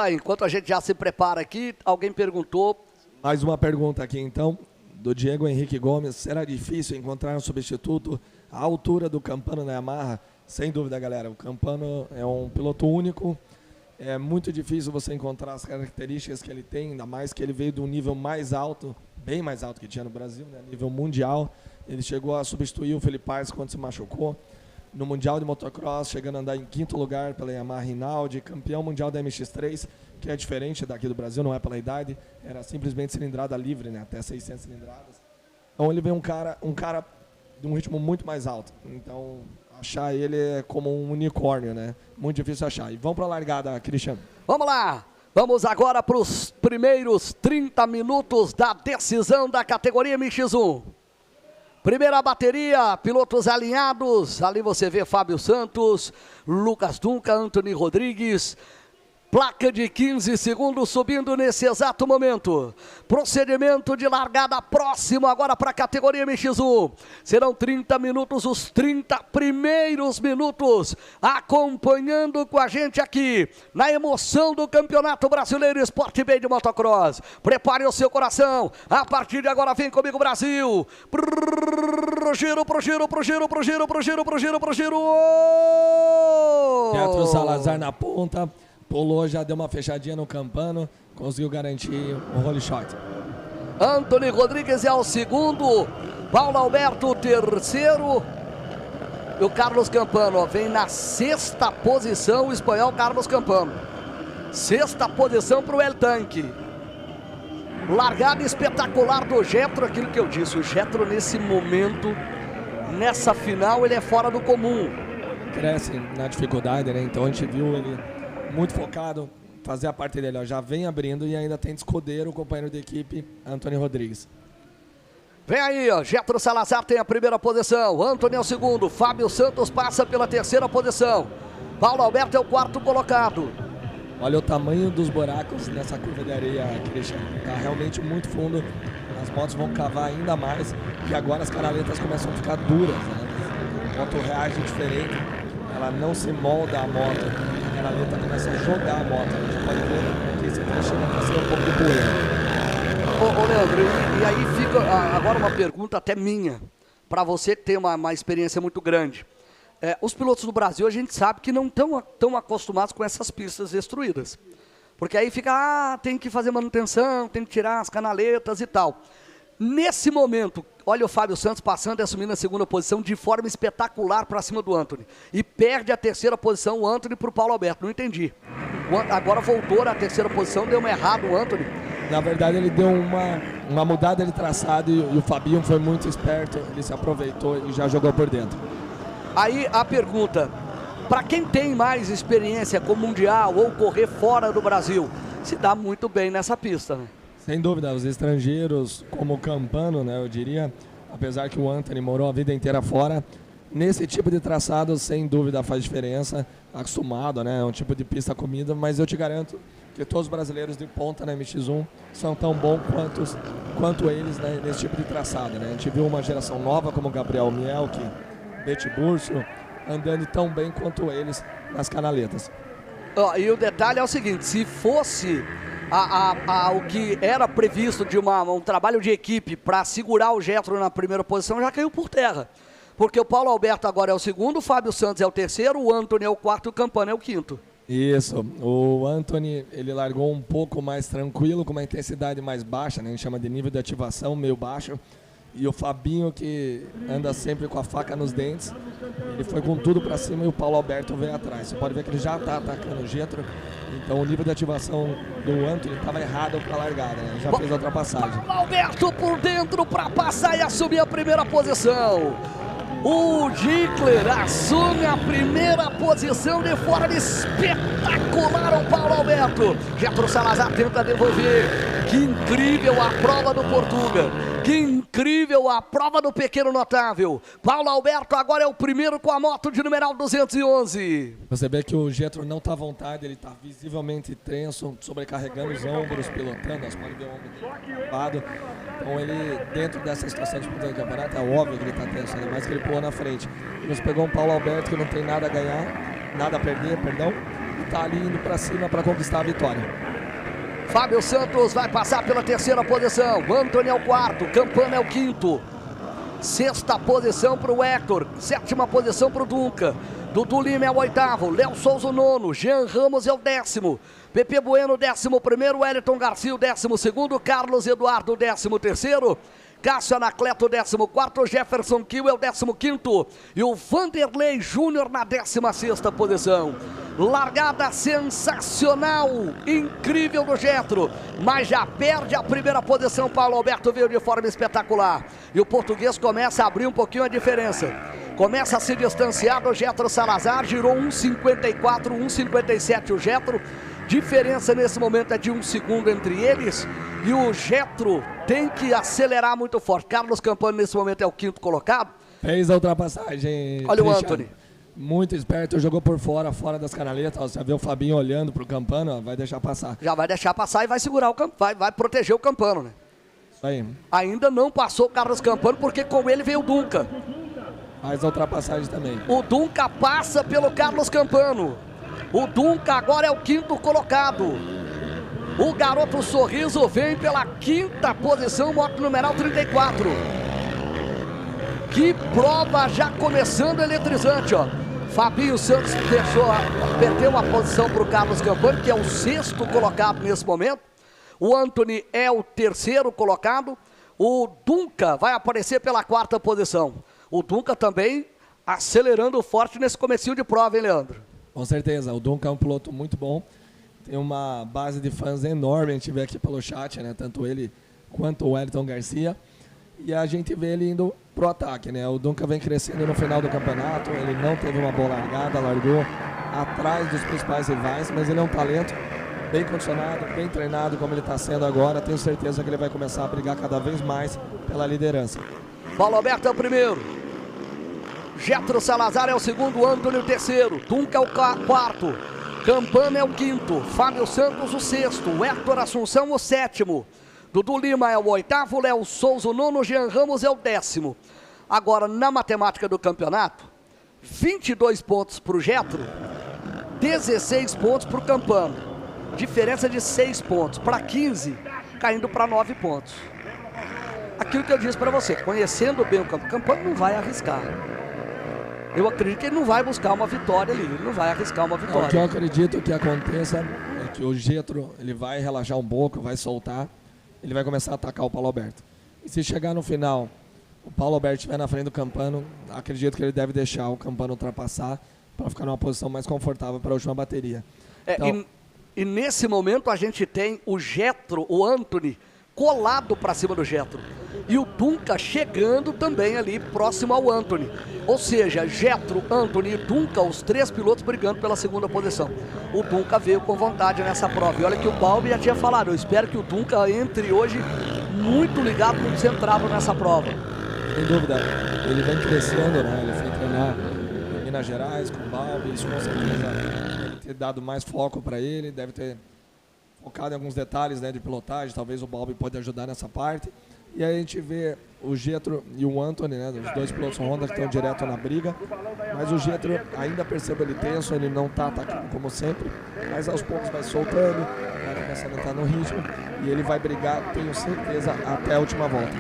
tá aí. Enquanto a gente já se prepara aqui, alguém perguntou. Mais uma pergunta aqui, então, do Diego Henrique Gomes. Será difícil encontrar um substituto à altura do Campano na Yamaha? Sem dúvida, galera. O Campano é um piloto único. É muito difícil você encontrar as características que ele tem, ainda mais que ele veio de um nível mais alto, bem mais alto que tinha no Brasil, né? Nível mundial. Ele chegou a substituir o Felipe Paz quando se machucou. No Mundial de Motocross, chegando a andar em 5º lugar pela Yamaha Rinaldi, campeão mundial da MX3, que é diferente daqui do Brasil, não é pela idade, era simplesmente cilindrada livre, né? Até 600 cilindradas. Então ele vem um cara de um ritmo muito mais alto. Então achar ele é como um unicórnio, né? Muito difícil achar. E vamos para a largada, Cristiano. Vamos lá! Vamos agora para os primeiros 30 minutos da decisão da categoria MX1. Primeira bateria, pilotos alinhados, ali você vê Fábio Santos, Lucas Dunca, Antony Rodrigues, placa de 15 segundos subindo nesse exato momento. Procedimento de largada próximo agora para a categoria MX1. Serão 30 minutos, os 30 primeiros minutos, acompanhando com a gente aqui, na emoção do Campeonato Brasileiro Sport Bay de Motocross. Prepare o seu coração, a partir de agora vem comigo Brasil. Pro giro. Pietro Salazar na ponta. Pulou, já deu uma fechadinha no Campano, conseguiu garantir o holy shot. Antony Rodrigues é o segundo, Paulo Alberto o terceiro. E o Carlos Campano vem na 6ª posição, o espanhol Carlos Campano. 6ª posição para o El Tanque. Largada espetacular do Getro, aquilo que eu disse, o Getro nesse momento, nessa final, ele é fora do comum. Cresce na dificuldade, né? Então a gente viu ele muito focado, fazer a parte dele, ó, já vem abrindo e ainda tem de escudeiro o companheiro de equipe, Antony Rodrigues. Vem aí, ó, Getro Salazar tem a primeira posição, Antony é o segundo, Fábio Santos passa pela 3ª posição, Paulo Alberto é o 4º colocado. Olha o tamanho dos buracos nessa curva de areia, Christian, tá realmente muito fundo, as motos vão cavar ainda mais e agora as canaletas começam a ficar duras, né? A moto reage diferente, ela não se molda a moto. A canaleta começa a jogar a moto. A gente pode ver que esse trecho vai ser um pouco de poeira. Ô Leandro, e aí fica agora uma pergunta até minha, para você que tem uma experiência muito grande. Os pilotos do Brasil, a gente sabe que não estão tão acostumados com essas pistas destruídas. Porque aí fica, tem que fazer manutenção, tem que tirar as canaletas e tal. Nesse momento, olha o Fábio Santos passando e assumindo a 2ª posição de forma espetacular para cima do Antony. E perde a 3ª posição o Antony para o Paulo Alberto. Não entendi. Agora voltou na 3ª posição, deu uma errada o Antony. Na verdade, ele deu uma mudada de traçado e o Fabinho foi muito esperto. Ele se aproveitou e já jogou por dentro. Aí a pergunta, para quem tem mais experiência com Mundial ou correr fora do Brasil, se dá muito bem nessa pista, né? Sem dúvida, os estrangeiros, como o Campano, né, eu diria, apesar que o Antony morou a vida inteira fora, nesse tipo de traçado, sem dúvida, faz diferença, acostumado, né, é um tipo de pista comida, mas eu te garanto que todos os brasileiros de ponta na MX1 são tão bons quanto eles, né, nesse tipo de traçado, né. A gente viu uma geração nova como Gabriel Mielke, Beti Burso, andando tão bem quanto eles nas canaletas. E o detalhe é o seguinte, se fosse o que era previsto de um trabalho de equipe para segurar o Getro na 1ª posição, já caiu por terra. Porque o Paulo Alberto agora é o 2º, o Fábio Santos é o 3º, o Antony é o 4º e o Campano é o 5º. Isso, o Antony, ele largou um pouco mais tranquilo, com uma intensidade mais baixa, né? A gente chama de nível de ativação meio baixo. E o Fabinho, que anda sempre com a faca nos dentes, ele foi com tudo para cima e o Paulo Alberto veio atrás. Você pode ver que ele já está atacando o Getro, então o nível de ativação do Antony estava errado para a largada, né? Já fez a ultrapassagem. Paulo Alberto por dentro para passar e assumir a 1ª posição. O Gickler assume a 1ª posição de forma espetacular, o Paulo Alberto. Getro Salazar tenta devolver. Que incrível a prova do Portuga. Que incrível a prova do pequeno notável. Paulo Alberto agora é o 1º com a moto de numeral 211. Você vê que o Getro não está à vontade, ele está visivelmente tenso, sobrecarregando os ombros, pilotando, as pode ver o ombro levado. Então ele, dentro dessa situação de disputa de campeonato, é óbvio que ele está tenso, ainda mais que ele pulou na frente. Ele pegou um Paulo Alberto que não tem nada a ganhar, nada a perder, perdão. e tá ali indo para cima para conquistar a vitória. Fábio Santos vai passar pela terceira posição. Antony é o quarto, Campana é o quinto. Sexta posição para o Hector, sétima posição para o Dunca. Dudu Lima é o oitavo, Léo Souza o nono, Jean Ramos é o décimo. Pepe Bueno, 11º, Wellington Garcia, o 12º, Carlos Eduardo, 13º. Cássio Anacleto, 14º, Jefferson Kiel é o 15º e o Vanderlei Júnior na 16ª posição. Largada sensacional, incrível do Jetro, mas já perde a primeira posição. Paulo Alberto veio de forma espetacular e o português começa a abrir um pouquinho a diferença. Começa a se distanciar do Jetro Salazar, girou 1,54, 1,57 o Jetro. Diferença nesse momento é de 1 segundo entre eles e o Jetro tem que acelerar muito forte. Carlos Campana nesse momento é o quinto colocado. Fez a ultrapassagem. Olha o Antony. Muito esperto, jogou por fora das canaletas. Você vê o Fabinho olhando pro Campano, vai deixar passar. Já vai deixar passar e vai segurar o Campano, vai proteger o Campano, né? Isso aí. Ainda não passou o Carlos Campano porque com ele veio o Dunca. Faz a ultrapassagem também. O Dunca passa pelo Carlos Campano. O Dunca agora é o quinto colocado. O Garoto Sorriso vem pela quinta posição, moto numeral 34. Que prova já começando eletrizante, ó. Fabinho Santos perdeu uma posição para o Carlos Campano, que é o sexto colocado nesse momento. O Antony é o terceiro colocado. O Dunca vai aparecer pela quarta posição. O Dunca também acelerando forte nesse comecinho de prova, hein, Leandro? Com certeza, o Dunca é um piloto muito bom. Tem uma base de fãs enorme, a gente vê aqui pelo chat, né? Tanto ele quanto o Wellington Garcia. E a gente vê ele indo pro ataque, né? O Dunca vem crescendo no final do campeonato, ele não teve uma boa largada, largou atrás dos principais rivais, mas ele é um talento bem condicionado, bem treinado, como ele está sendo agora. Tenho certeza que ele vai começar a brigar cada vez mais pela liderança. Paulo Alberto é o primeiro. Jetro Salazar é o segundo, Antony o terceiro, Dunca é o quarto, Campana é o quinto, Fábio Santos o sexto, Hector Assunção o sétimo, Dudu Lima é o oitavo, Léo Souza o nono, Jean Ramos é o 10º. Agora, na matemática do campeonato, 22 pontos para o Jetro, 16 pontos para o Campana. Diferença de 6 pontos para 15, caindo para 9 pontos. Aquilo que eu disse para você, conhecendo bem o Campana não vai arriscar. Eu acredito que ele não vai buscar uma vitória ali, ele não vai arriscar uma vitória. O que eu acredito que aconteça é que o Jetro ele vai relaxar um pouco, vai soltar, ele vai começar a atacar o Paulo Alberto. E se chegar no final, o Paulo Alberto estiver na frente do Campano, acredito que ele deve deixar o Campano ultrapassar para ficar numa posição mais confortável para a última bateria. Então, e nesse momento a gente tem o Jetro, o Antony, colado para cima do Jetro. E o Dunca chegando também ali próximo ao Antony. Ou seja, Jetro, Antony e Dunca, os três pilotos brigando pela segunda posição. O Dunca veio com vontade nessa prova. E olha que o Balbi já tinha falado, eu espero que o Dunca entre hoje muito ligado, muito centrado nessa prova. Sem dúvida, ele vem crescendo, né? Ele foi treinar em Minas Gerais com o Balbi, isso com certeza deve ter dado mais foco para ele, deve ter focado em alguns detalhes, né, de pilotagem, talvez o Balbi pode ajudar nessa parte. E aí a gente vê o Jetro e o Antony, né, os dois pilotos Honda que estão direto na briga, mas o Jetro ainda percebe ele tenso, ele não está atacando como sempre, mas aos poucos vai soltando, vai começando a entrar no ritmo e ele vai brigar, tenho certeza, até a última volta.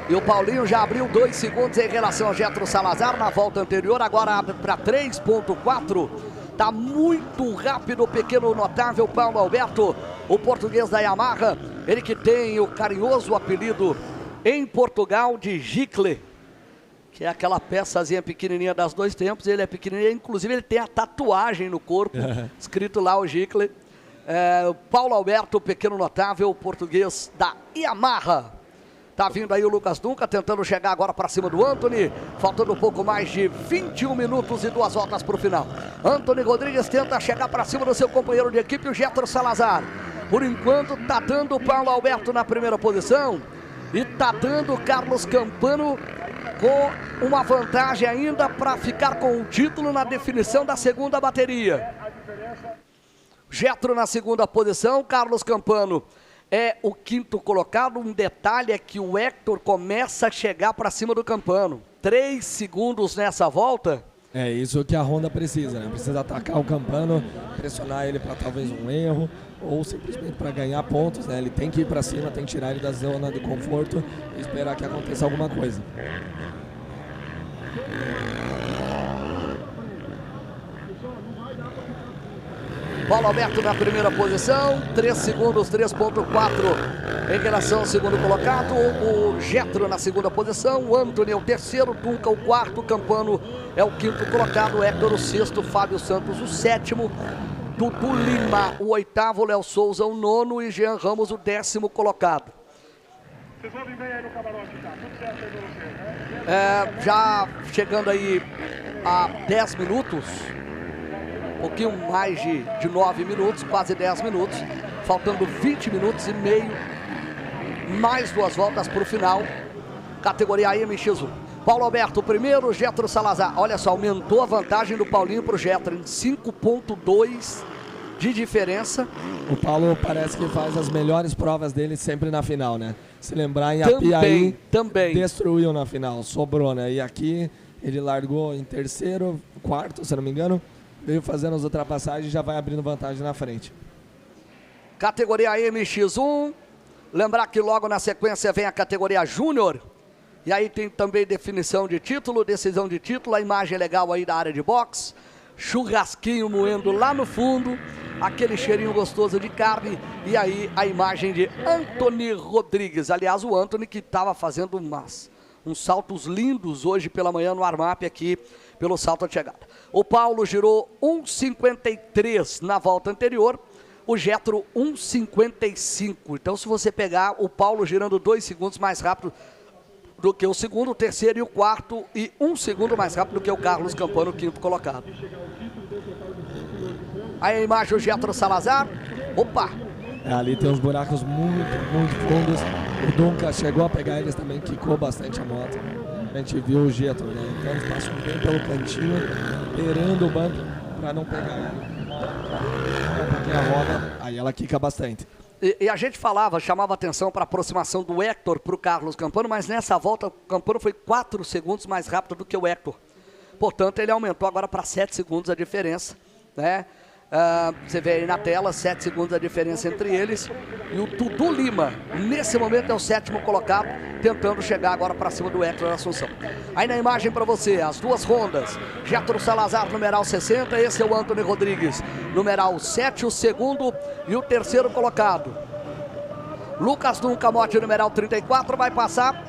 E o Paulinho já abriu 2 segundos em relação ao Jetro Salazar na volta anterior, agora abre para 3.4. Tá muito rápido o pequeno notável Paulo Alberto, o português da Yamaha, ele que tem o carinhoso apelido em Portugal de Gicle, que é aquela peçazinha pequenininha das dois tempos. Ele é pequenininho, inclusive ele tem a tatuagem no corpo, escrito lá o Gicle. Paulo Alberto, o pequeno notável português da Yamaha. Tá vindo aí o Lucas Dunca, tentando chegar agora para cima do Antony, faltando um pouco mais de 21 minutos e 2 voltas para o final. Antony Rodrigues tenta chegar para cima do seu companheiro de equipe, o Jetro Salazar. Por enquanto tá dando o Paulo Alberto na primeira posição e tá dando o Carlos Campano com uma vantagem ainda para ficar com o título na definição da segunda bateria. Jetro na segunda posição, Carlos Campano é o quinto colocado. Um detalhe é que o Hector começa a chegar para cima do Campano. 3 segundos nessa volta É isso que a Honda precisa, né? Precisa atacar o Campano, pressionar ele para talvez um erro ou simplesmente para ganhar pontos, né? Ele tem que ir para cima, tem que tirar ele da zona de conforto e esperar que aconteça alguma coisa. Paulo Alberto na primeira posição, 3 segundos, 3.4 em relação ao segundo colocado. O Getro na segunda posição, o Antony é o terceiro, Dunca o quarto, Campano é o quinto colocado, Héctor o sexto, Fábio Santos o sétimo, Dudu Lima o oitavo, Léo Souza o nono e Jean Ramos o 10º colocado. Vocês vão vir aí no camarote, tá? Tudo certo aí pra vocês, né? Já chegando aí a 10 minutos, um pouquinho mais de 9 minutos, quase 10 minutos, faltando 20 minutos e meio, mais 2 voltas para o final, categoria MX1. Paulo Alberto primeiro, Getro Salazar, olha só, aumentou a vantagem do Paulinho para o Getro em 5.2 de diferença. O Paulo parece que faz as melhores provas dele sempre na final, né? Se lembrar, em Apiaí também destruiu na final, sobrou, né? E aqui ele largou em terceiro, quarto, se não me engano, veio fazendo as ultrapassagens e já vai abrindo vantagem na frente. Categoria MX1, lembrar que logo na sequência vem a categoria Júnior, e aí tem também definição de título, decisão de título, a imagem legal aí da área de boxe, churrasquinho moendo lá no fundo, aquele cheirinho gostoso de carne, e aí a imagem de Antony Rodrigues, aliás o Antony que estava fazendo uns saltos lindos hoje pela manhã no warm-up aqui pelo salto de chegada. O Paulo girou 1,53 na volta anterior, o Getro 1,55. Então se você pegar o Paulo girando 2 segundos mais rápido do que o segundo, o terceiro e o quarto, e 1 segundo mais rápido do que o Carlos Campano, quinto colocado. Aí a imagem do Getro Salazar, opa! Ali tem uns buracos muito fundos. O Dunca chegou a pegar eles também, quicou bastante a moto. A gente viu o Getro, né? Então eles passam bem pelo cantinho, beirando o banco para não pegar ele. Porque a roda, aí ela quica bastante. E a gente chamava atenção para a aproximação do Héctor para o Carlos Campano, mas nessa volta o Campano foi 4 segundos mais rápido do que o Héctor. Portanto, ele aumentou agora para 7 segundos a diferença, né? Você vê aí na tela, 7 segundos a diferença entre eles. E o Dudu Lima, nesse momento, é o 7º colocado, tentando chegar agora para cima do Héctor Assunção. Aí na imagem para você, as duas Hondas. Getro Salazar, numeral 60, esse é o Antony Rodrigues, numeral 7, o segundo e o terceiro colocado. Lucas Dunca Motti, numeral 34, vai passar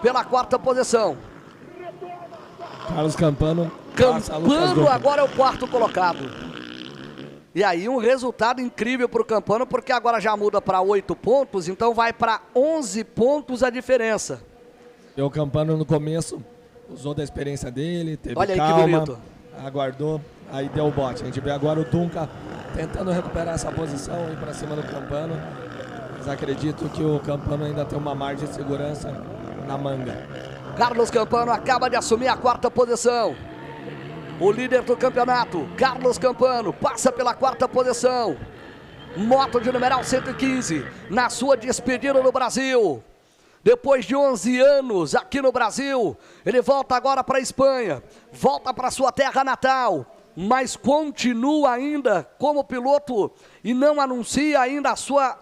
pela 4ª posição. Carlos Campano. Campano agora é o 4º colocado. E aí um resultado incrível para o Campano, porque agora já muda para 8 pontos, então vai para 11 pontos a diferença. E o Campano no começo usou da experiência dele, teve olha calma, aí que bonito. Aguardou, aí deu o bote. A gente vê agora o Dunca tentando recuperar essa posição, ir para cima do Campano. Mas acredito que o Campano ainda tem uma margem de segurança na manga. Carlos Campano acaba de assumir a 4ª posição. O líder do campeonato, Carlos Campano, passa pela 4ª posição. Moto de numeral 115, na sua despedida no Brasil. Depois de 11 anos aqui no Brasil, ele volta agora para a Espanha, volta para sua terra natal, mas continua ainda como piloto e não anuncia ainda a sua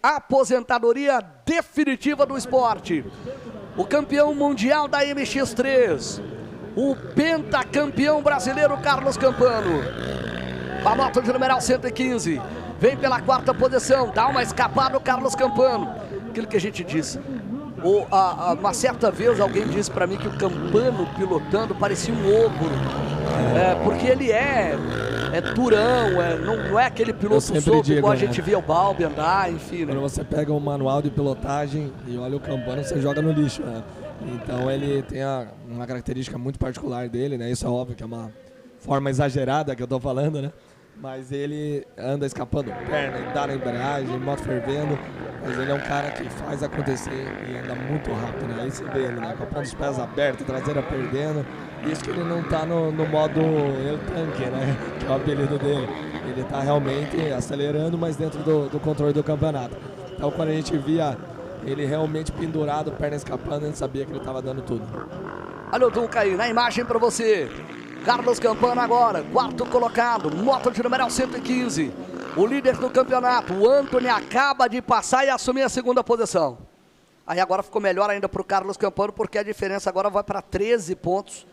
aposentadoria definitiva do esporte. O campeão mundial da MX3, o pentacampeão brasileiro Carlos Campano. A moto de numeral 115 vem pela 4ª posição, dá uma escapada o Carlos Campano. Aquilo que a gente disse. Uma certa vez alguém disse para mim que o Campano pilotando parecia um ogro. Porque ele é durão, não é aquele piloto solto igual a gente via o Balbi andar, enfim. Né? Quando você pega um manual de pilotagem e olha o Campano, você joga no lixo, né? Então ele tem uma característica muito particular dele, né? Isso é óbvio que é uma forma exagerada que eu tô falando, né? Mas ele anda escapando perna, dá na embreagem, moto fervendo, mas ele é um cara que faz acontecer e anda muito rápido, né? Aí você vê ele, né? Com a ponta dos pés aberta, traseira perdendo. Isso que ele não tá no modo El Tanque, né? Que é o apelido dele. Ele tá realmente acelerando, mas dentro do controle do campeonato. Então quando a gente via ele realmente pendurado, perna escapando, a gente sabia que ele estava dando tudo. Olha o Dunca aí, na imagem para você. Carlos Campana agora, quarto colocado, moto de numeral 115. O líder do campeonato, o Anthony, acaba de passar e assumir a segunda posição. Aí agora ficou melhor ainda para o Carlos Campana, porque a diferença agora vai para 13 pontos.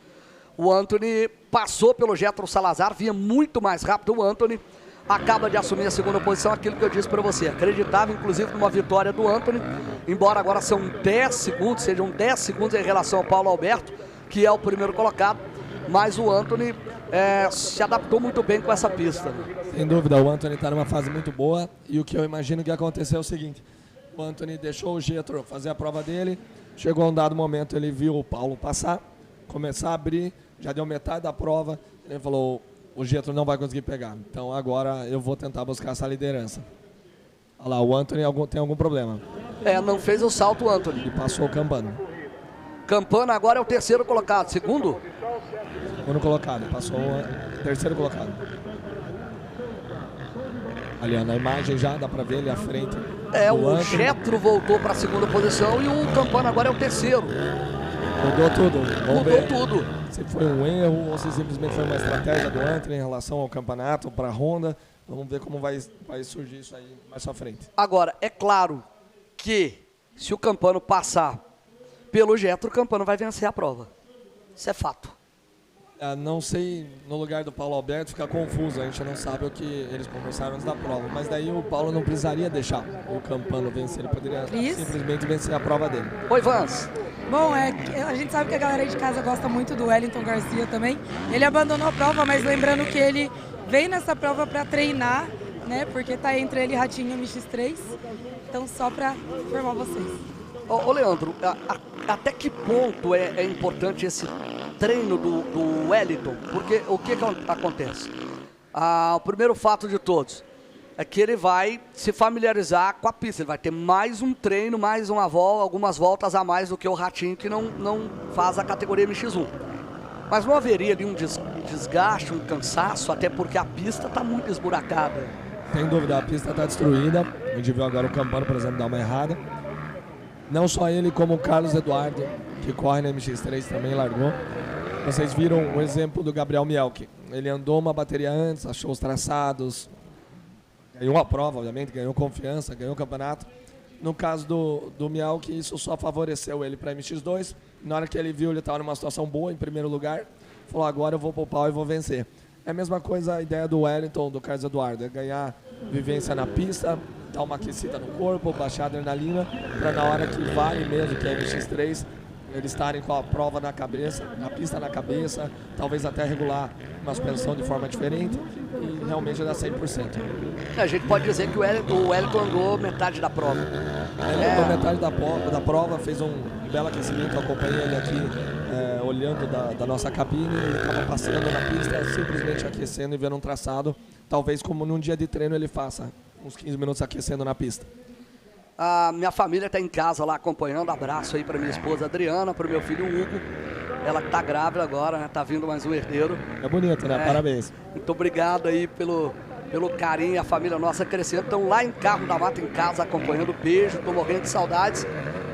O Anthony passou pelo Getro Salazar, vinha muito mais rápido. O Anthony acaba de assumir a segunda posição, aquilo que eu disse para você. Acreditava, inclusive, numa vitória do Anthony, embora agora são 10 segundos, sejam 10 segundos em relação ao Paulo Alberto, que é o primeiro colocado. Mas o Anthony se adaptou muito bem com essa pista. Sem dúvida, o Anthony está numa fase muito boa. E o que eu imagino que aconteceu é o seguinte: o Anthony deixou o Getro fazer a prova dele. Chegou a um dado momento, ele viu o Paulo passar, começar a abrir, já deu metade da prova. Ele falou: o Getro não vai conseguir pegar, então agora eu vou tentar buscar essa liderança. Olha lá, o Anthony tem algum problema. Não fez o salto o Anthony. E passou o Campana. Campana agora é o terceiro colocado, segundo? Segundo colocado, passou o terceiro colocado. Ali, ó, na imagem já dá pra ver ele à frente. O Getro voltou para a segunda posição e o Campana agora é o terceiro. Mudou tudo. Mudou tudo. Se foi um erro ou se simplesmente foi uma estratégia do Anthony em relação ao campeonato, para a Honda. Vamos ver como vai surgir isso aí mais pra frente. Agora, é claro que se o Campana passar pelo Getro, o Campana vai vencer a prova. Isso é fato. Não sei, no lugar do Paulo Alberto fica confuso, a gente não sabe o que eles conversaram antes da prova, mas daí o Paulo não precisaria deixar o Campana vencer, ele poderia simplesmente vencer a prova dele. Oi, Vans. Bom, a gente sabe que a galera de casa gosta muito do Wellington Garcia também. Ele abandonou a prova, mas lembrando que ele veio nessa prova para treinar, né? Porque tá entre ele e Ratinho MX3, então só para informar vocês. Ô Leandro, até que ponto é importante esse treino do Wellington? Porque o que acontece? O primeiro fato de todos é que ele vai se familiarizar com a pista. Ele vai ter mais um treino, mais uma volta, algumas voltas a mais do que o Ratinho, que não faz a categoria MX1. Mas não haveria ali um desgaste, um cansaço, até porque a pista está muito esburacada. Sem dúvida, a pista está destruída. A gente viu agora o Campana, por exemplo, dar uma errada. Não só ele, como o Carlos Eduardo, que corre na MX3, também largou. Vocês viram o exemplo do Gabriel Mielke. Ele andou uma bateria antes, achou os traçados, ganhou a prova, obviamente, ganhou confiança, ganhou o campeonato. No caso do Mielke, isso só favoreceu ele para MX2. Na hora que ele viu, ele estava numa situação boa, em primeiro lugar. Falou: agora eu vou poupar e vou vencer. É a mesma coisa a ideia do Wellington, do Carlos Eduardo, é ganhar vivência na pista, dar uma aquecida no corpo, baixar a adrenalina, para na hora que vale mesmo, que é MX3, eles estarem com a prova na cabeça, a pista na cabeça, talvez até regular uma suspensão de forma diferente e realmente dar 100%. A gente pode dizer que o Wellington andou metade da prova. Ele andou metade da prova, fez um belo aquecimento, eu acompanhei ele aqui olhando da nossa cabine, ele estava passeando na pista, simplesmente aquecendo e vendo um traçado, talvez como num dia de treino ele faça uns 15 minutos aquecendo na pista. A minha família está em casa lá acompanhando. Abraço aí para minha esposa Adriana, para o meu filho Hugo. Ela que está grávida agora, né? Tá vindo mais um herdeiro. É bonito, né? Parabéns. Muito obrigado aí pelo carinho, a família nossa crescendo. Estão lá em Carmo da Mata, em casa, acompanhando. Beijo, estou morrendo de saudades.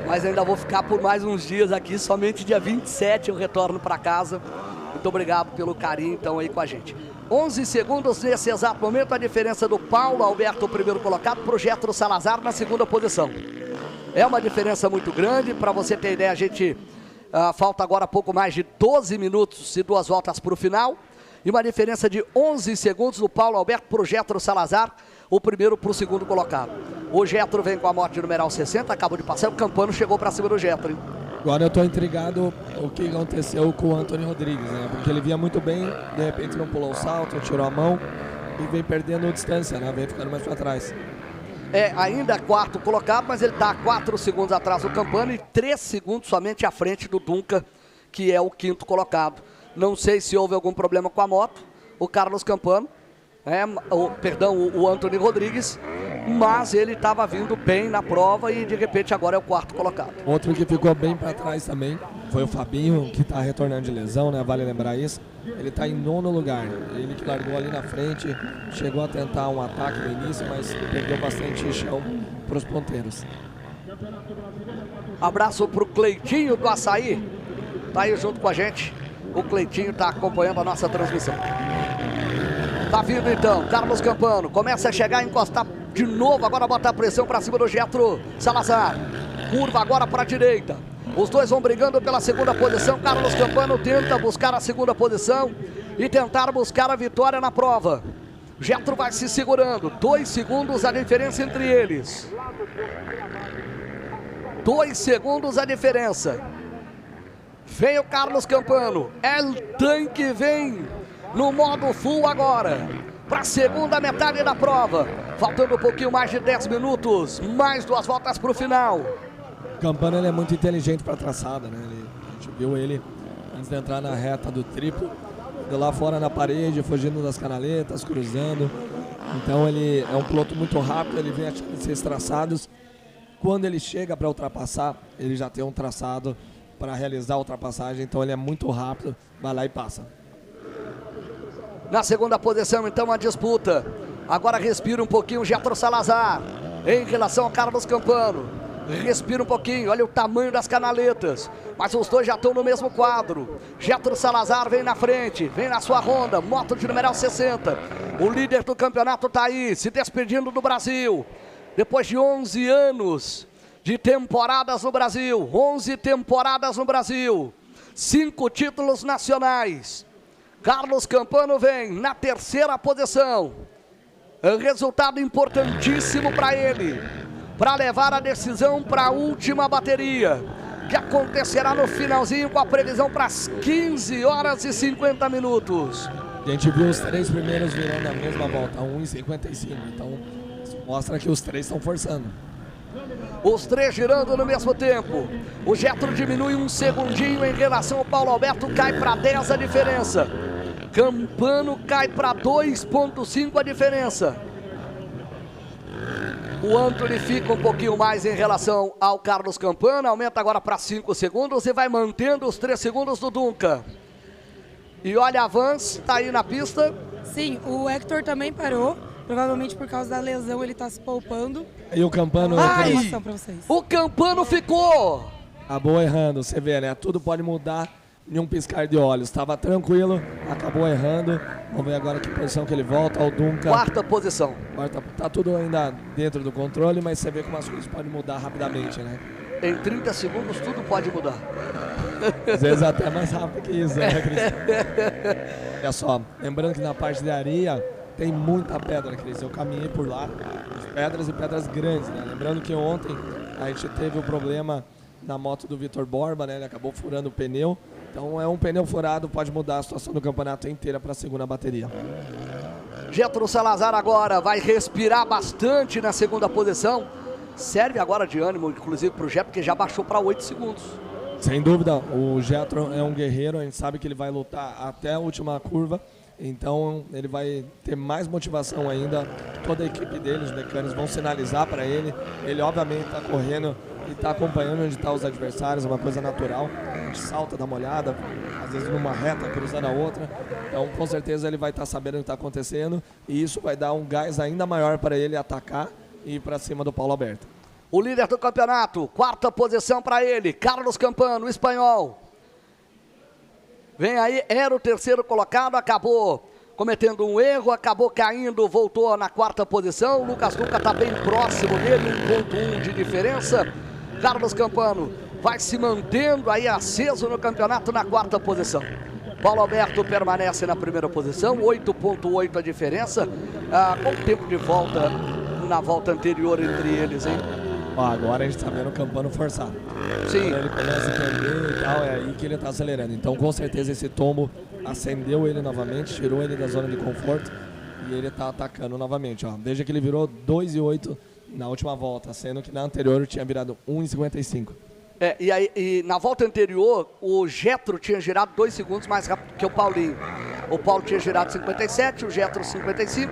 Mas ainda vou ficar por mais uns dias aqui. Somente dia 27 eu retorno para casa. Muito obrigado pelo carinho, então, aí com a gente. 11 segundos nesse exato momento, a diferença do Paulo Alberto, o primeiro colocado, para o Getro Salazar na segunda posição. É uma diferença muito grande. Para você ter ideia, a gente falta agora pouco mais de 12 minutos e 2 voltas para o final. E uma diferença de 11 segundos do Paulo Alberto para o Getro Salazar, o primeiro para o segundo colocado. O Getro vem com a moto de numeral 60, acabou de passar, o Campano chegou para cima do Getro, hein? Agora eu estou intrigado o que aconteceu com o Anthony Rodrigues, né? Porque ele vinha muito bem, de repente não pulou o salto, tirou a mão e vem perdendo distância, né? Vem ficando mais para trás. Ainda quarto colocado, mas ele está 4 segundos atrás do Campana e 3 segundos somente à frente do Duncan, que é o quinto colocado. Não sei se houve algum problema com a moto, o Carlos Campana, o Anthony Rodrigues, mas ele estava vindo bem na prova e de repente agora é o quarto colocado. Outro que ficou bem para trás também foi o Fabinho, que está retornando de lesão, né? Vale lembrar isso. Ele está em 9º lugar, ele que largou ali na frente, chegou a tentar um ataque no início, mas perdeu bastante chão para os ponteiros. Abraço para o Cleitinho do Açaí, tá aí junto com a gente. O Cleitinho está acompanhando a nossa transmissão. Tá vindo então, Carlos Campano. Começa a chegar, encostar de novo. Agora bota a pressão para cima do Getro Salazar. Curva agora para a direita. Os dois vão brigando pela segunda posição. Carlos Campano tenta buscar a segunda posição e tentar buscar a vitória na prova. Getro vai se segurando. 2 segundos a diferença entre eles. 2 segundos a diferença. Vem o Carlos Campano. El Tanque vem no modo full agora. Para a segunda metade da prova. Faltando um pouquinho mais de 10 minutos. Mais 2 voltas para o final. O Campano ele é muito inteligente para a traçada, né? A gente viu ele antes de entrar na reta do triplo. De lá fora na parede, fugindo das canaletas, cruzando. Então ele é um piloto muito rápido. Ele vem achando esses traçados. Quando ele chega para ultrapassar, ele já tem um traçado para realizar a ultrapassagem, então ele é muito rápido, vai lá e passa. Na segunda posição, então, a disputa. Agora respira um pouquinho o Getro Salazar em relação ao Carlos Campano. Respira um pouquinho, olha o tamanho das canaletas. Mas os dois já estão no mesmo quadro. Getro Salazar vem na frente, vem na sua Honda, moto de numeral 60. O líder do campeonato está aí, se despedindo do Brasil. Depois de 11 anos de temporadas no Brasil, 11 temporadas no Brasil, 5 títulos nacionais. Carlos Campano vem na terceira posição. Resultado importantíssimo para ele, para levar a decisão para a última bateria, que acontecerá no finalzinho com a previsão para as 15 horas e 50 minutos. A gente viu os 3 primeiros virando a mesma volta, 1:55, então isso mostra que os 3 estão forçando. Os 3 girando no mesmo tempo. O Getro diminui 1 segundinho em relação ao Paulo Alberto, cai para 10 a diferença. Campano cai para 2,5 a diferença. O Anthony fica um pouquinho mais em relação ao Carlos Campano, aumenta agora para 5 segundos e vai mantendo os 3 segundos do Duncan. E olha a Vans, tá aí na pista. Sim, o Hector também parou. Provavelmente por causa da lesão ele tá se poupando. E o Campano... O Campano ficou! Acabou errando, você vê, né? Tudo pode mudar em um piscar de olhos. Estava tranquilo, acabou errando. Vamos ver agora que posição que ele volta. O Duncan... Quarta posição. Tá tudo ainda dentro do controle, mas você vê como as coisas podem mudar rapidamente, né? Em 30 segundos tudo pode mudar. Às vezes até mais rápido que isso, né, Cris? Olha só, lembrando que na parte de areia tem muita pedra, Cris. Eu caminhei por lá, pedras e pedras grandes, né? Lembrando que ontem a gente teve o problema na moto do Vitor Borba, né? Ele acabou furando o pneu. Então é um pneu furado, pode mudar a situação do campeonato inteira para a segunda bateria. Getro Salazar agora vai respirar bastante na segunda posição. Serve agora de ânimo, inclusive, para o Getro, porque já baixou para 8 segundos. Sem dúvida, o Getro é um guerreiro, a gente sabe que ele vai lutar até a última curva. Então ele vai ter mais motivação ainda. Toda a equipe dele, os mecânicos, vão sinalizar para ele. Ele obviamente está correndo e está acompanhando onde estão os adversários, é uma coisa natural. A gente salta, dá uma olhada, às vezes numa reta cruzando a outra. Então com certeza ele vai estar sabendo o que está acontecendo. E isso vai dar um gás ainda maior para ele atacar e ir para cima do Paulo Alberto. O líder do campeonato, quarta posição para ele, Carlos Campano, espanhol. Vem aí, era o terceiro colocado, acabou cometendo um erro, acabou caindo, voltou na quarta posição. O Lucas Duca está bem próximo dele, 1,1 de diferença. Carlos Campano vai se mantendo aí aceso no campeonato na quarta posição. Paulo Alberto permanece na primeira posição, 8,8 a diferença. Com o tempo de volta na volta anterior entre eles, hein? Agora a gente está vendo o Campano forçar. Sim. Quando ele começa a perder e tal, é aí que ele está acelerando. Então com certeza esse tombo acendeu ele novamente, tirou ele da zona de conforto e ele está atacando novamente. Ó. Veja que ele virou 2,8 na última volta, sendo que na anterior tinha virado 1,55. E na volta anterior, o Getro tinha girado 2 segundos mais rápido que o Paulinho. O Paulo tinha girado 57, o Getro 55,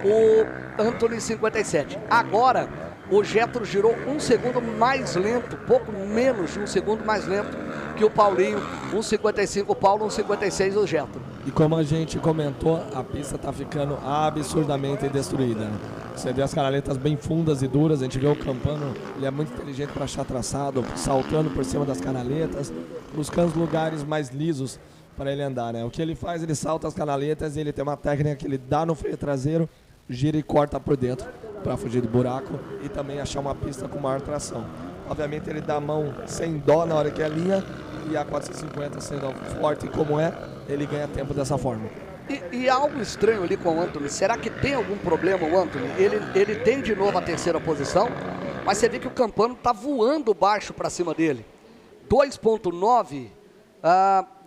o Anthony 57. Agora, o Getro girou 1 segundo mais lento, pouco menos de 1 segundo mais lento que o Paulinho. 1,55 o Paulo, 1,56 o Getro. E como a gente comentou, a pista está ficando absurdamente destruída. Você vê as canaletas bem fundas e duras, a gente vê o Campano, ele é muito inteligente para achar traçado, saltando por cima das canaletas, buscando os lugares mais lisos para ele andar, né? O que ele faz, ele salta as canaletas e ele tem uma técnica que ele dá no freio traseiro, gira e corta por dentro para fugir do buraco e também achar uma pista com maior tração. Obviamente ele dá a mão sem dó na hora que é linha e a 450 sendo forte como é, ele ganha tempo dessa forma. E algo estranho ali com o Anthony, será que tem algum problema o Anthony? Ele tem de novo a terceira posição, mas você vê que o Campano tá voando baixo para cima dele. 2.9,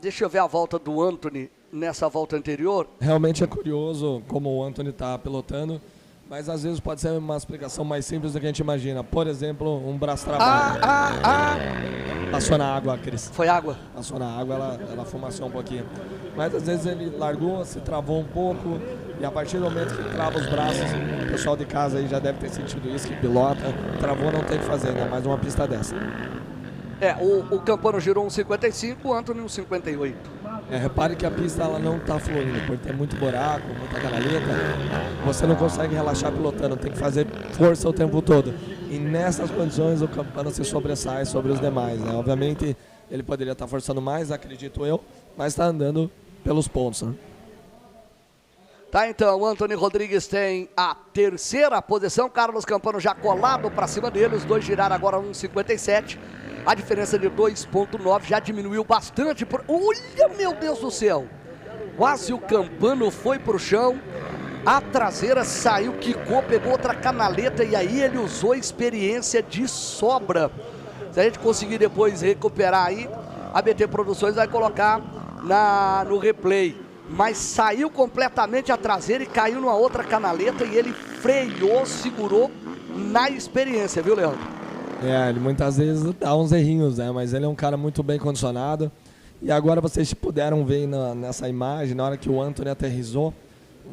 deixa eu ver a volta do Anthony nessa volta anterior. Realmente é curioso como o Anthony está pilotando, mas às vezes pode ser uma explicação mais simples do que a gente imagina. Por exemplo, um braço travado. Passou na água, Cris. Foi água? Passou na água, ela fumaçou um pouquinho. Mas às vezes ele largou, se travou um pouco, e a partir do momento que trava os braços, o pessoal de casa aí já deve ter sentido isso, que pilota, travou, não tem o que fazer, né? Mais uma pista dessa. O Campano girou um 55, o Anthony um 58. Repare que a pista ela não está fluindo, porque tem muito buraco, muita canaleta, você não consegue relaxar pilotando, tem que fazer força o tempo todo. E nessas condições o Campano se sobressai sobre os demais, né? Obviamente ele poderia estar forçando mais, acredito eu, mas está andando pelos pontos, né? Tá, então, o Anthony Rodrigues tem a terceira posição, Carlos Campano já colado para cima dele, os dois giraram agora 1,57. A diferença de 2.9 já diminuiu bastante. Olha, meu Deus do céu! Quase o Campano foi pro chão. A traseira saiu, quicou, pegou outra canaleta e aí ele usou experiência de sobra. Se a gente conseguir depois recuperar aí, a BT Produções vai colocar no replay. Mas saiu completamente a traseira e caiu numa outra canaleta e ele freou, segurou na experiência, viu, Leandro? Ele muitas vezes dá uns errinhos, né? Mas ele é um cara muito bem condicionado. E agora vocês puderam ver nessa imagem, na hora que o Anthony aterrissou,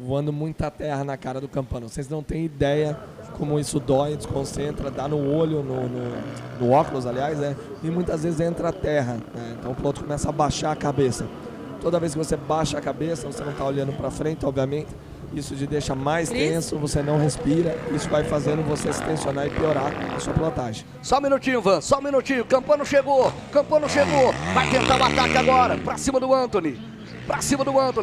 voando muita terra na cara do Campano. Vocês não têm ideia como isso dói, desconcentra, dá no olho, no óculos, aliás, né? E muitas vezes entra terra, né? Então o piloto começa a baixar a cabeça. Toda vez que você baixa a cabeça, você não está olhando para frente, obviamente. Isso te deixa mais tenso, você não respira, isso vai fazendo você se tensionar e piorar a sua pilotagem. Só um minutinho, Van, só um minutinho, Campano chegou, vai tentar o ataque agora, pra cima do Anthony,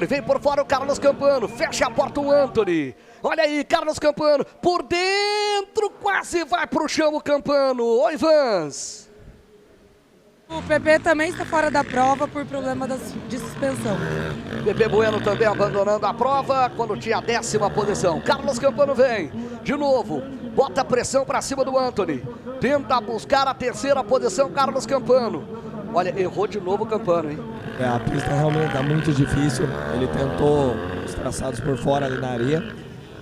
vem por fora o Carlos Campano, fecha a porta o Anthony, olha aí, Carlos Campano, por dentro, quase vai pro chão o Campano, oi Vans. O PP também está fora da prova por problema de suspensão. PP Bueno também abandonando a prova quando tinha a 10ª posição. Carlos Campano vem de novo, bota pressão para cima do Anthony. Tenta buscar a 3ª posição, Carlos Campano. Olha, errou de novo o Campano, hein? A pista realmente está muito difícil. Ele tentou os traçados por fora ali na areia.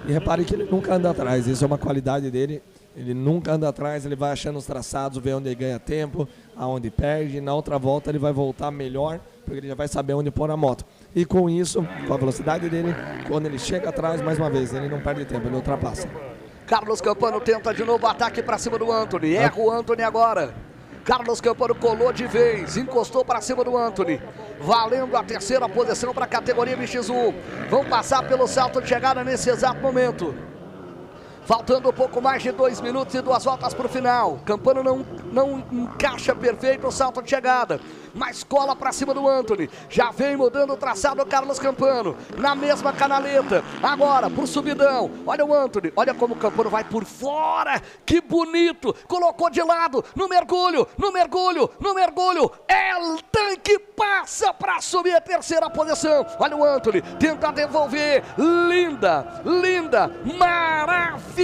E repare que ele nunca anda atrás, isso é uma qualidade dele. Ele nunca anda atrás, ele vai achando os traçados, vê onde ele ganha tempo, aonde perde. Na outra volta ele vai voltar melhor, porque ele já vai saber onde pôr a moto. E com isso, com a velocidade dele, quando ele chega atrás, mais uma vez, ele não perde tempo, ele ultrapassa. Carlos Campano tenta de novo o ataque para cima do Anthony, erra o Anthony agora. Carlos Campano colou de vez, encostou para cima do Anthony. Valendo a 3ª posição para a categoria MX1. Vão passar pelo salto de chegada nesse exato momento. Faltando um pouco mais de 2 minutos e 2 voltas para o final. Campano não encaixa perfeito o salto de chegada, mas cola para cima do Anthony. Já vem mudando o traçado o Carlos Campano, na mesma canaleta. Agora pro subidão, olha o Anthony, olha como o Campano vai por fora. Que bonito, colocou de lado, no mergulho. El Tanque passa para subir a 3ª posição. Olha o Anthony, tenta devolver. Linda, maravilhosa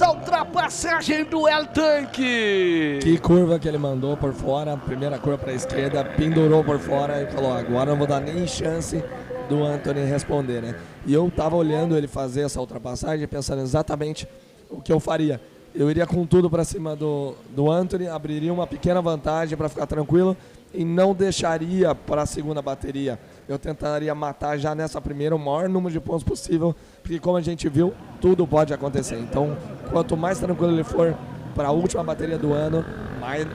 ultrapassagem do El Tanque. Que curva que ele mandou por fora, primeira curva para a esquerda, pendurou por fora e falou, agora não vou dar nem chance do Anthony responder, né? E eu tava olhando ele fazer essa ultrapassagem, pensando exatamente o que eu faria. Eu iria com tudo para cima do Anthony, abriria uma pequena vantagem para ficar tranquilo e não deixaria para a segunda bateria. Eu tentaria matar já nessa primeira o maior número de pontos possível, porque como a gente viu, tudo pode acontecer. Então, quanto mais tranquilo ele for para a última bateria do ano,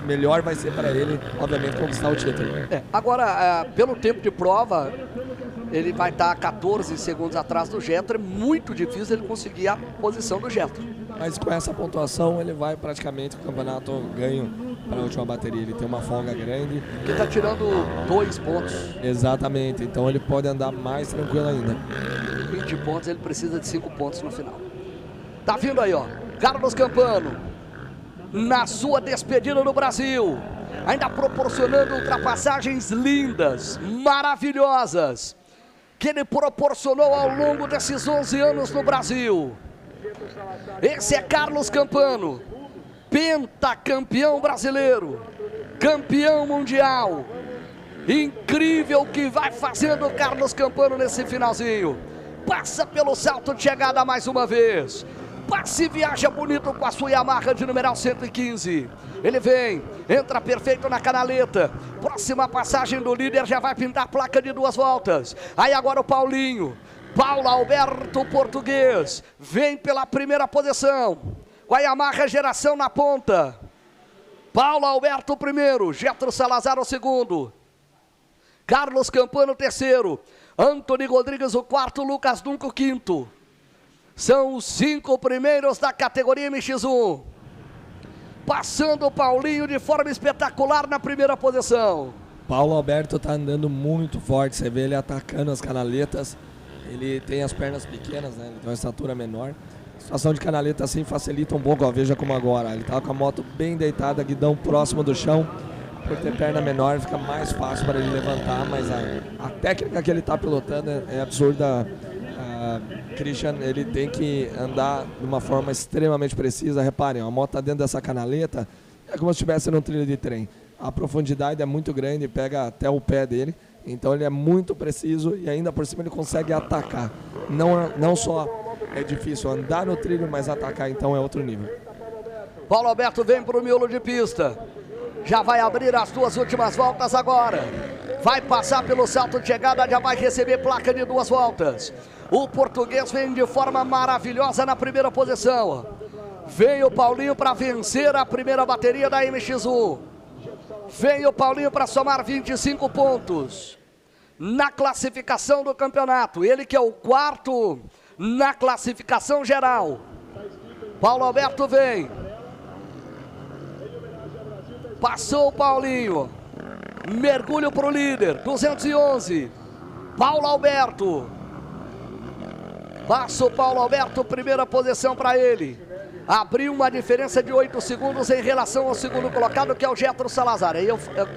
melhor vai ser para ele, obviamente, conquistar o título. Agora, pelo tempo de prova, ele vai estar 14 segundos atrás do Getro. É muito difícil ele conseguir a posição do Getro. Mas com essa pontuação ele vai praticamente o campeonato ganho para a última bateria. Ele tem uma folga grande. Que está tirando 2 pontos. Exatamente, então ele pode andar mais tranquilo ainda. 20 pontos, ele precisa de 5 pontos no final. Tá vindo aí, ó, Carlos Campano, na sua despedida no Brasil, ainda proporcionando ultrapassagens lindas, maravilhosas, que ele proporcionou ao longo desses 11 anos no Brasil. Esse é Carlos Campano, pentacampeão brasileiro, campeão mundial. Incrível o que vai fazendo o Carlos Campano nesse finalzinho. Passa pelo salto de chegada mais uma vez. Passa e viaja bonito com a sua Yamaha de numeral 115. Ele vem, entra perfeito na canaleta. Próxima passagem do líder, já vai pintar a placa de 2 voltas. Aí agora o Paulinho. Paulo Alberto Português vem pela primeira posição. Com a Yamaha geração na ponta. Paulo Alberto o primeiro, Getro Salazar o segundo. Carlos Campano o terceiro. Antony Rodrigues o quarto, Lucas Dunco o quinto. São os 5 primeiros da categoria MX1. Passando o Paulinho de forma espetacular na primeira posição. Paulo Alberto está andando muito forte, você vê ele atacando as canaletas. Ele tem as pernas pequenas, né? Ele tem uma estatura menor. A situação de canaleta assim facilita um pouco, ó, veja como agora. Ele está com a moto bem deitada, guidão próximo do chão. Por ter perna menor fica mais fácil para ele levantar, mas a técnica que ele está pilotando é absurda. Christian, ele tem que andar de uma forma extremamente precisa. Reparem, a moto está dentro dessa canaleta, é como se estivesse num trilho de trem. A profundidade é muito grande, pega até o pé dele, então ele é muito preciso e ainda por cima ele consegue atacar. Não só é difícil andar no trilho, mas atacar então é outro nível. Paulo Alberto vem para o miolo de pista. Já vai abrir as 2 últimas voltas agora. Vai passar pelo salto de chegada, já vai receber placa de 2 voltas. O português vem de forma maravilhosa na primeira posição. Vem o Paulinho para vencer a primeira bateria da MX1. Vem o Paulinho para somar 25 pontos na classificação do campeonato. Ele que é o 4º na classificação geral. Paulo Alberto vem. Passou o Paulinho. Mergulho para o líder. 211. Paulo Alberto. Passa o Paulo Alberto, primeira posição para ele. Abriu uma diferença de 8 segundos em relação ao segundo colocado, que é o Getro Salazar. Aí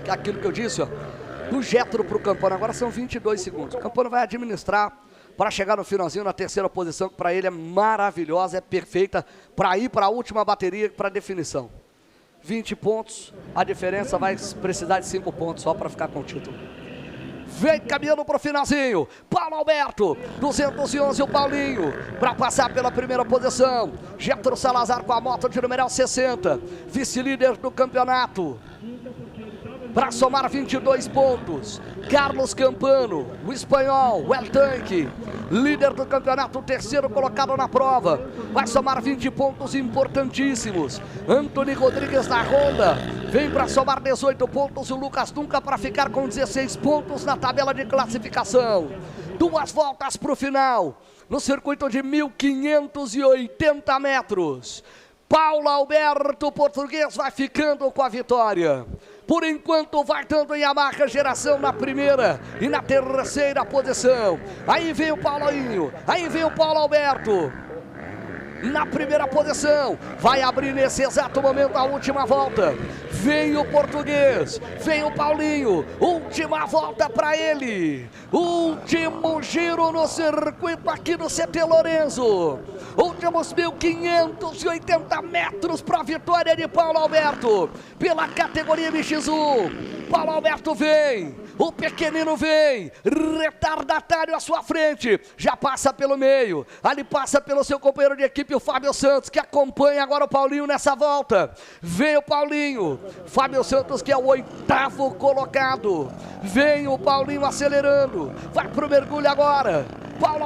aquilo que eu disse, ó, do Getro para o Campano, agora são 22 segundos. O Campano vai administrar para chegar no finalzinho na terceira posição, que para ele é maravilhosa, é perfeita, para ir para a última bateria, para definição. 20 pontos, a diferença vai precisar de 5 pontos só para ficar com o título. Vem caminhando para o finalzinho, Paulo Alberto, 211 o Paulinho, para passar pela primeira posição. Getro Salazar com a moto de numeral 60, vice-líder do campeonato, para somar 22 pontos. Carlos Campano, o espanhol, o El Tanque, líder do campeonato, terceiro colocado na prova, vai somar 20 pontos importantíssimos. Antony Rodrigues da Honda vem para somar 18 pontos. O Lucas Dunca para ficar com 16 pontos na tabela de classificação. 2 voltas para o final, no circuito de 1.580 metros. Paulo Alberto Português vai ficando com a vitória. Por enquanto vai dando Yamaha geração na primeira e na terceira posição. Aí vem o Paulinho, aí vem o Paulo Alberto na primeira posição. Vai abrir nesse exato momento a última volta. Vem o Português, vem o Paulinho, última volta para ele. Último giro no circuito aqui no CT Lorenzo. Últimos 1.580 metros para a vitória de Paulo Alberto pela categoria MX1. Paulo Alberto vem, o pequenino vem, retardatário à sua frente, já passa pelo meio, ali passa pelo seu companheiro de equipe, o Fábio Santos, que acompanha agora o Paulinho nessa volta. Vem o Paulinho, Fábio Santos, que é o 8º colocado. Vem o Paulinho acelerando, vai pro mergulho agora. Paulo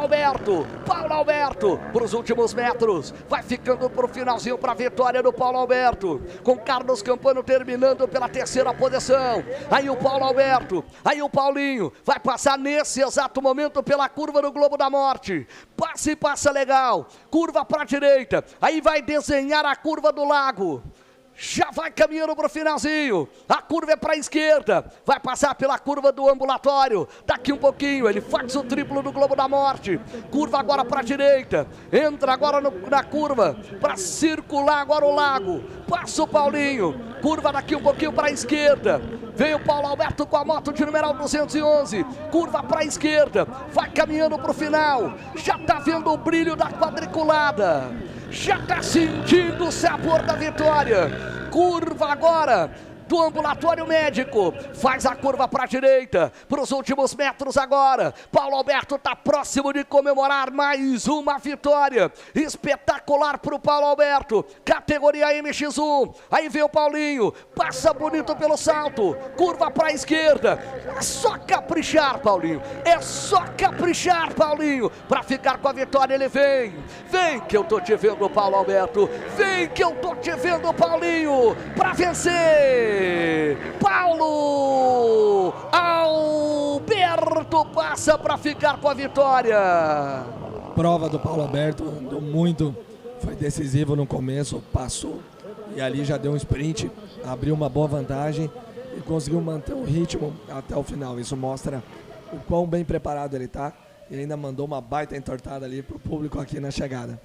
Alberto, para os últimos metros, vai ficando para o finalzinho para a vitória do Paulo Alberto, com Carlos Campano terminando pela terceira posição. Aí o Paulo Alberto, aí o Paulinho, vai passar nesse exato momento pela curva do Globo da Morte, passa e passa legal, curva para a direita, aí vai desenhar a curva do Lago. Já vai caminhando para o finalzinho, a curva é para a esquerda, vai passar pela curva do ambulatório, daqui um pouquinho ele faz o triplo do Globo da Morte, curva agora para a direita, entra agora na curva, para circular agora o Lago, passa o Paulinho, curva daqui um pouquinho para a esquerda, vem o Paulo Alberto com a moto de numeral 211, curva para a esquerda, vai caminhando para o final, já está vendo o brilho da quadriculada, já está sentindo o sabor da vitória. Curva agora do ambulatório médico, faz a curva para a direita, para os últimos metros agora, Paulo Alberto está próximo de comemorar mais uma vitória, espetacular para o Paulo Alberto, categoria MX1, aí vem o Paulinho, passa bonito pelo salto, curva para a esquerda, é só caprichar Paulinho, para ficar com a vitória, ele vem que eu tô te vendo Paulo Alberto, vem que eu tô te vendo Paulinho, para vencer. Paulo Alberto passa para ficar com a vitória. Prova do Paulo Alberto, andou muito, foi decisivo no começo, passou e ali já deu um sprint, abriu uma boa vantagem e conseguiu manter o ritmo até o final. Isso mostra o quão bem preparado ele está e ainda mandou uma baita entortada ali para o público aqui na chegada.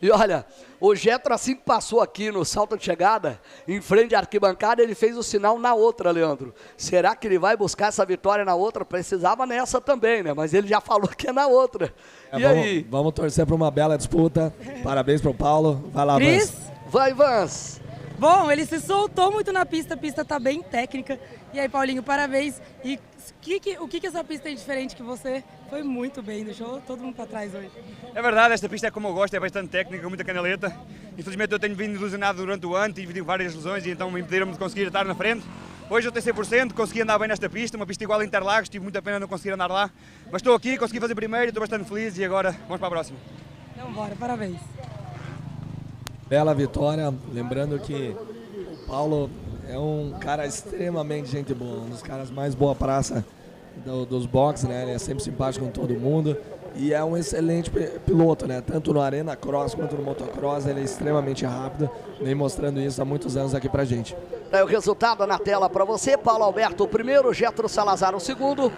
E olha, o Getro assim que passou aqui no salto de chegada, em frente à arquibancada, ele fez o sinal na outra, Leandro. Será que ele vai buscar essa vitória na outra? Precisava nessa também, né? Mas ele já falou que é na outra. Vamos torcer para uma bela disputa. Parabéns para o Paulo. Vai lá, Cris? Vans. Vai, Vans. Bom, ele se soltou muito na pista, a pista tá bem técnica. E aí, Paulinho, parabéns. E o que essa pista tem diferente que você foi muito bem, deixou todo mundo para trás hoje? É verdade, esta pista é como eu gosto, é bastante técnica, com muita canaleta. Infelizmente eu tenho vindo ilusionado durante o ano, tive várias lesões e então me impediram de conseguir estar na frente. Hoje eu tenho 100%, consegui andar bem nesta pista, uma pista igual a Interlagos, tive muita pena não conseguir andar lá. Mas estou aqui, consegui fazer primeiro, estou bastante feliz e agora vamos para a próxima. Então bora, parabéns. Bela vitória, lembrando que o Paulo é um cara extremamente gente boa, um dos caras mais boa praça dos boxes, né? Ele é sempre simpático com todo mundo e é um excelente piloto, né? Tanto no Arena Cross quanto no Motocross, ele é extremamente rápido, vem mostrando isso há muitos anos aqui pra gente. Aí o resultado na tela para você, Paulo Alberto o primeiro, Getro Salazar o segundo,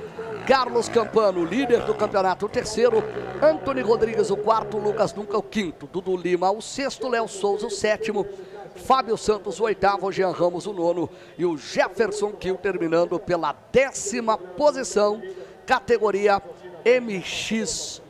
Carlos Campano, líder do campeonato, o terceiro, Antony Rodrigues o quarto, Lucas Dunca o quinto, Dudu Lima o sexto, Léo Souza o sétimo, Fábio Santos o oitavo, Jean Ramos o nono e o Jefferson Kiel terminando pela 10ª posição, categoria MX1.